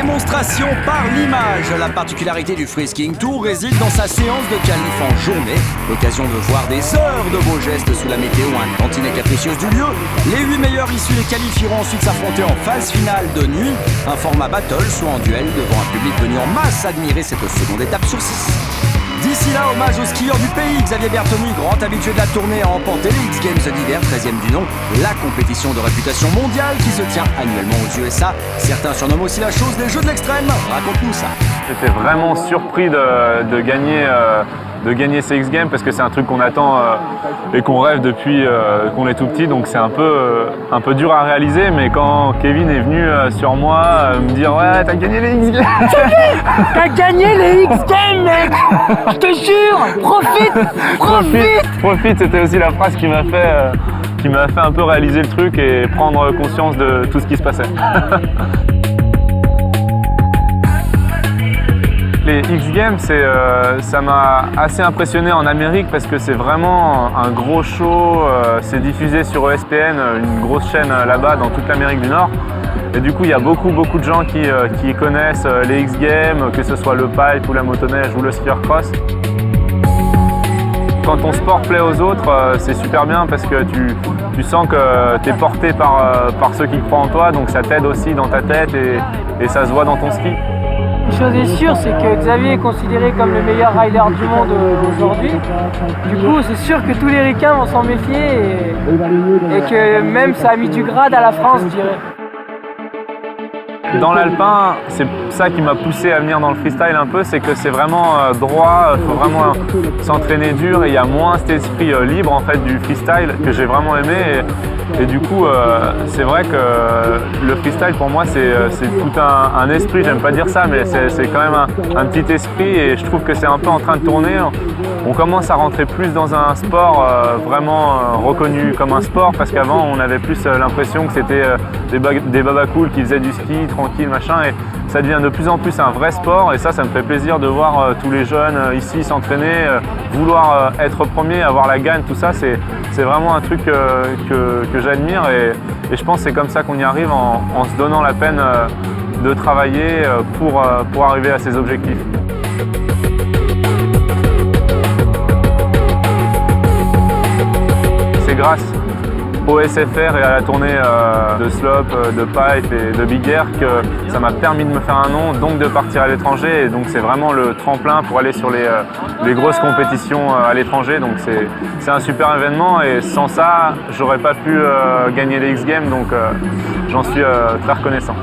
démonstration par l'image. La particularité du Freeskiing Tour réside dans sa séance de qualif en journée. L'occasion de voir des heures de beaux gestes sous la météo, un tantinet capricieuse du lieu. Les 8 meilleurs issus des qualifs iront ensuite s'affronter en phase finale de nuit. Un format battle, soit en duel devant un public venu en masse admirer cette seconde étape sur 6. D'ici là, hommage au skieur du pays, Xavier Berthony, grand habitué de la tournée, a remporté les X Games d'hiver, 13e du nom, la compétition de réputation mondiale qui se tient annuellement aux USA. Certains surnomment aussi la chose des Jeux de l'extrême. Raconte-nous ça. J'étais vraiment surpris de gagner ces X Games parce que c'est un truc qu'on attend et qu'on rêve depuis qu'on est tout petit, donc c'est un peu dur à réaliser. Mais quand Kevin est venu sur moi me dire ouais, t'as gagné les X Games. T'as gagné les X Games, mec. Je te jure, profite, c'était aussi la phrase qui m'a fait un peu réaliser le truc et prendre conscience de tout ce qui se passait. Les X Games, ça m'a assez impressionné en Amérique parce que c'est vraiment un gros show. C'est diffusé sur ESPN, une grosse chaîne là-bas dans toute l'Amérique du Nord. Et du coup, il y a beaucoup de gens qui connaissent les X Games, que ce soit le pipe ou la motoneige ou le skier cross. Quand ton sport plaît aux autres, c'est super bien parce que tu sens que tu es porté par ceux qui croient en toi, donc ça t'aide aussi dans ta tête et ça se voit dans ton ski. Une chose est sûre, c'est que Xavier est considéré comme le meilleur rider du monde aujourd'hui. Du coup, c'est sûr que tous les ricains vont s'en méfier et que même ça a mis du grade à la France, je dirais. Dans l'alpin, c'est ça qui m'a poussé à venir dans le freestyle un peu, c'est que c'est vraiment droit, il faut vraiment s'entraîner dur et il y a moins cet esprit libre en fait du freestyle que j'ai vraiment aimé. Et du coup, c'est vrai que le freestyle pour moi c'est tout un esprit, j'aime pas dire ça, mais c'est quand même un petit esprit et je trouve que c'est un peu en train de tourner. On commence à rentrer plus dans un sport vraiment reconnu comme un sport parce qu'avant on avait plus l'impression que c'était des babacools qui faisaient du ski tranquille machin et ça devient de plus en plus un vrai sport et ça me fait plaisir de voir tous les jeunes ici s'entraîner, vouloir être premier, avoir la gagne, tout ça c'est vraiment un truc que j'admire et je pense que c'est comme ça qu'on y arrive en se donnant la peine de travailler pour arriver à ses objectifs. C'est grâce au SFR et à la tournée de slope, de pipe et de big air que ça m'a permis de me faire un nom, donc de partir à l'étranger. Et donc c'est vraiment le tremplin pour aller sur les grosses compétitions à l'étranger. Donc c'est un super événement et sans ça, j'aurais pas pu gagner les X Games. Donc j'en suis très reconnaissant.